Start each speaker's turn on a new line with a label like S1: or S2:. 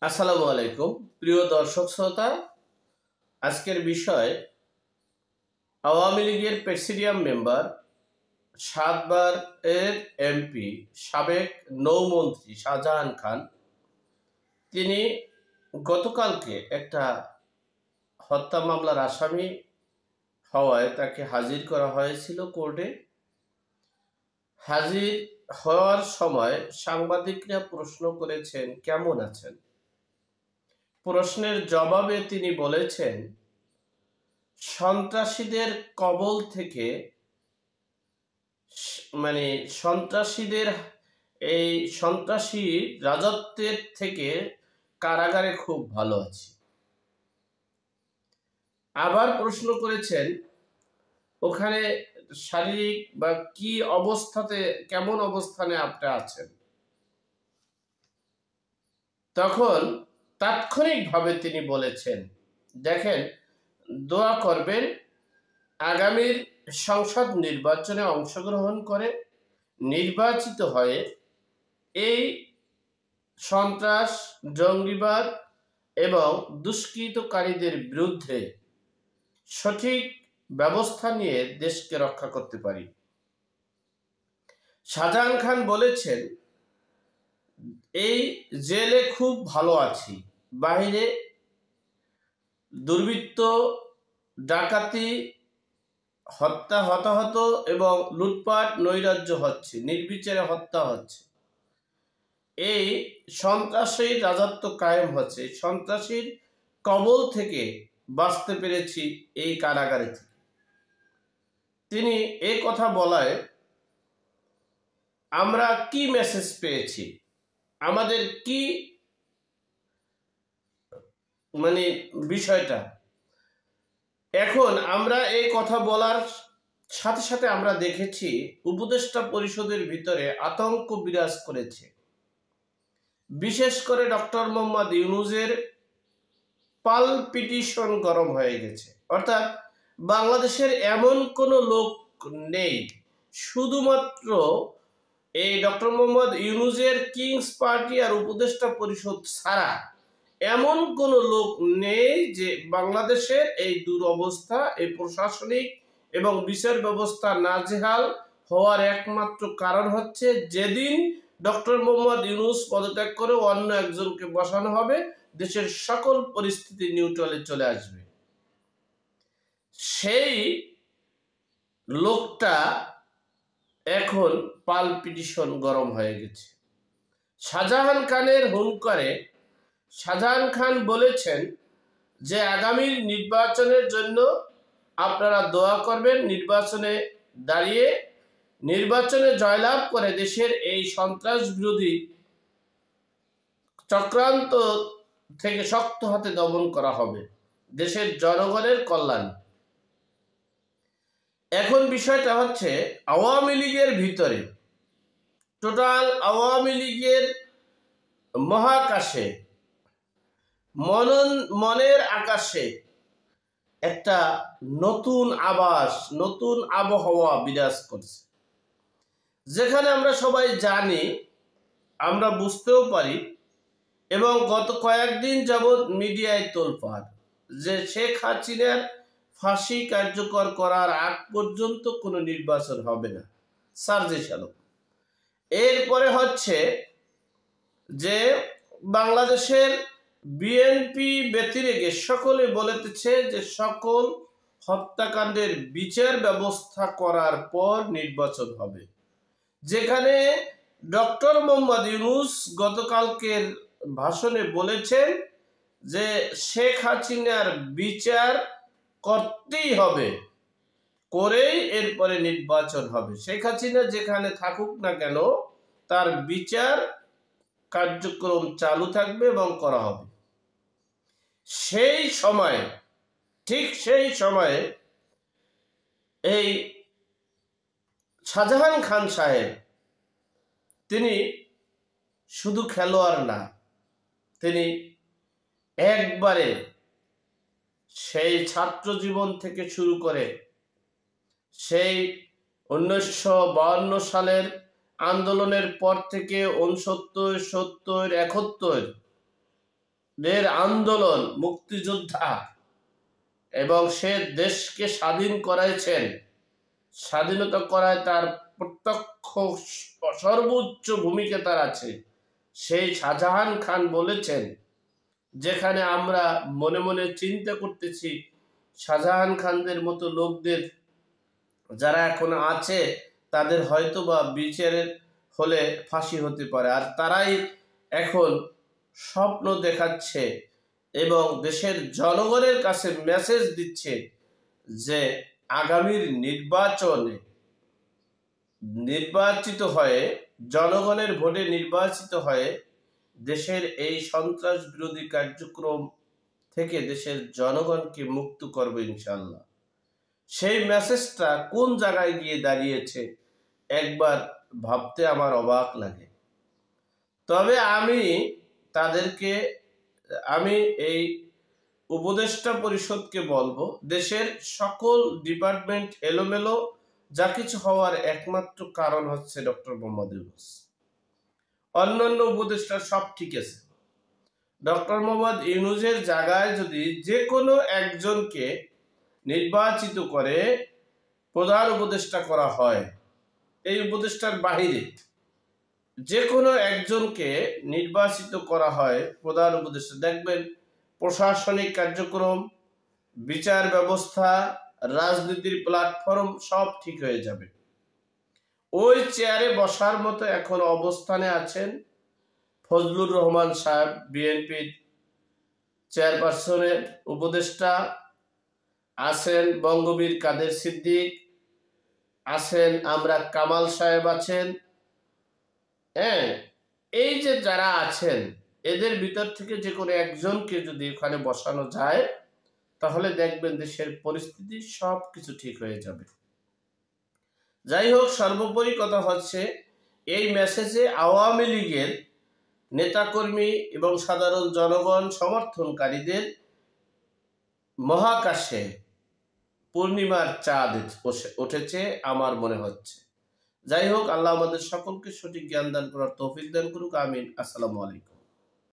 S1: আসসালামু আলাইকুম প্রিয় দর্শক শ্রোতা। আজকের বিষয় আওয়ামী লীগের প্রেসিডিয়াম মেম্বার, 7 বার এর এমপি, সাবেক নৌমন্ত্রী শাহজাহান খান। তিনি গতকালকে একটা হত্যা মামলার আসামি হওয়ায় তাকে হাজির করা হয়েছিল কোর্টে। হাজির হওয়ার সময় সাংবাদিকরা প্রশ্ন করেছেন, কেমন আছেন? প্রশ্নের জবাবে তিনি বলেছেন, সন্ত্রাসীদের কবল থেকে, মানে সন্ত্রাসীদের এই সন্ত্রাসী রাজত্বের থেকে কারাগারে খুব ভালো আছি। আবার প্রশ্ন করেছেন, ওখানে শারীরিক বা কি অবস্থাতে, কেমন অবস্থানে আপনি আছেন? তখন তাৎক্ষণিকভাবে তিনি বলেছেন, দেখেন, দোয়া করবেন আগামীর সংসদ নির্বাচনে অংশগ্রহণ করে নির্বাচিত হয়ে এই সন্ত্রাস, জঙ্গিবাদ এবং দুষ্কৃতকারীদের বিরুদ্ধে সঠিক ব্যবস্থা নিয়ে দেশকে রক্ষা করতে পারি। শাহজাহান খান বলেছেন, এই জেলে খুব ভালো আছি, বাহিরে দুর্বৃত্ত, ডাকাতি, হতাহত এবং লুটপাট, নৈরাজ্য হচ্ছে, নির্বিচারে হত্যা হচ্ছে, এই সন্ত্রাসীর রাজত্ব কায়েম হচ্ছে, সন্ত্রাসীর কবল থেকে বাঁচতে পেরেছি এই কারাগারে থেকে। তিনি এই কথা বলায় আমরা কি মেসেজ পেয়েছি, আমাদের কি বিষয়টা, এখন আমরা এই কথা বলার সাথে সাথে আমরা দেখেছি উপদেষ্টা পরিষদের ভিতরে আতঙ্ক বিরাজ করেছে। বিশেষ করে ডক্টর মোহাম্মদ ইউনূসের পালপিটিশন গরম হয়ে গেছে। অর্থাৎ বাংলাদেশের এমন কোনো লোক নেই, শুধুমাত্র এই ডক্টর মোহাম্মদ ইউনূসের কিংস পার্টি আর উপদেষ্টা পরিষদ ছাড়া এমন কোনো লোক নেই যে বাংলাদেশের এই দুরবস্থা, এই প্রশাসনিক এবং বিচার ব্যবস্থা নাজেহাল হওয়ার একমাত্র কারণ হচ্ছে যেদিন ডক্টর মোহাম্মদ ইউনূস পদত্যাগ করে অন্য একজনকে বসানো হবে, দেশের সকল পরিস্থিতি নিউট্রালে চলে আসবে। সেই লোকটা এখন পালপিটিশন গরম হয়ে গেছে। শাহজাহান খানের হুঙ্কারে শাহজাহান খান বলেছেন যে আগামীর নির্বাচনের জন্য আপনারা দোয়া করবেন, নির্বাচনে দাঁড়িয়ে নির্বাচনে জয়লাভ করে দেশের এই সন্ত্রাস বিরোধী চক্রান্ত থেকে শক্ত হাতে দমন করা হবে দেশের জনগণের কল্যাণ। এখন বিষয়টা হচ্ছে আওয়ামী লীগের ভিতরে, টোটাল আওয়ামী লীগের মহাকাশে, মনের আকাশে একটা নতুন আবাস, নতুন আবহাওয়া বিরাজ করছে, যেখানে আমরা সবাই জানি, আমরা বুঝতেও পারি এবং গত কয়েকদিন যাবৎ মিডিয়ায় তোলপাড় যে শেখ হাসিনার ফাঁসি কার্যকর করার আগ পর্যন্ত কোনো নির্বাচন হবে না, সার্জিস আলম। এরপরে হচ্ছে যে বাংলাদেশের বিএনপি ব্যতিরেকে সকলে বলেছে যে সকল হত্যাকাণ্ডের বিচার ব্যবস্থা করার পর নির্বাচন হবে, যেখানে ডক্টর মোহাম্মদ ইউনূস গতকালকের ভাষণে বলেছেন যে শেখ হাসিনার বিচার করতেই হবে, করেই এরপরে নির্বাচন হবে। শেখ হাসিনা যেখানে থাকুক না কেন তার বিচার কার্যক্রম চালু থাকবে এবং করা হবে। সেই সময়ে, ঠিক সেই সময়ে এই শাহজাহান খান সাহেব, তিনি শুধু খেলোয়াড় না, তিনি একবারে সেই ছাত্র জীবন থেকে শুরু করে সেই 1952 সালের আন্দোলনের পর থেকে 69, 70, 71 দের আন্দোলন, মুক্তিযোদ্ধা, এবং সে দেশকে স্বাধীন করাইছেন, স্বাধীনতা করায় তার প্রত্যক্ষ সর্বোচ্চ ভূমিকা তার আছে। সেই শাহজাহান খান বলেছেন, যেখানে আমরা মনে মনে চিন্তা করতেছি শাহজাহান খানদের মতো লোকদের যারা এখন আছে তাদের হয়তো বা বিচারের হলে ফাঁসি হতে পারে, আর তারাই এখন স্বপ্ন দেখাচ্ছে এবং দেশের জনগণের কাছে মেসেজ দিচ্ছে যে আগামীর নির্বাচনে নির্বাচিত হয়ে, জনগণের ভোটে নির্বাচিত হয়ে দেশের এই সন্ত্রাস বিরোধী কার্যক্রম থেকে দেশের জনগণকে মুক্ত করবে ইনশাল্লাহ। সেই মেসেজটা কোন জায়গায় গিয়ে দাঁড়িয়েছে একবার ভাবতে আমার অবাক লাগে। তবে আমি এই উপদেষ্টা পরিষদকে বলবো, দেশের সকল ডিপার্টমেন্ট এলোমেলো যা কিছু হওয়ার একমাত্র কারণ হচ্ছে ডক্টর মোহাম্মদ ইউনূস। অন্যান্য উপদেষ্টা সব ঠিক আছে, ডক্টর মোহাম্মদ ইউনূসের জায়গায় যদি যে কোনো একজনকে নির্বাচিত করে প্রধান উপদেষ্টা করা হয়, এই উপদেষ্টার বাহিরে যে কোনো একজনকে নির্বাচিত করা হয় প্রধান উপদেষ্টা, দেখবেন প্রশাসনিক কার্যক্রম, বিচার ব্যবস্থা, রাজনীতির প্ল্যাটফর্ম সব ঠিক হয়ে যাবে। ওই চেয়ারে বসার মতো এখন অবস্থানে আছেন ফজলুর রহমান সাহেব, বিএনপির চেয়ারপারসনের উপদেষ্টা আছেন, বঙ্গবীর কাদের সিদ্দিক আছেন, আমরা কামাল সাহেব আছেন। হ্যাঁ, এই যে যারা আছেন এদের ভিতর থেকে যে কোনো একজনকে যদি ওখানে বসানো যায় তাহলে দেখবেন দেশের পরিস্থিতি সব কিছু ঠিক হয়ে যাবে। যাই হোক, সর্বোপরি কথা হচ্ছে এই মেসেজে আওয়ামী লীগের নেতাকর্মী এবং সাধারণ জনগণ সমর্থনকারীদের মহাকাশে পূর্ণিমার চাঁদ উঠেছে আমার মনে হচ্ছে। যাই হোক, আল্লাহ আমাদের সকলকে সঠিক জ্ঞান দান করার তৌফিক দান করুক, আমিন। আসসালামু আলাইকুম।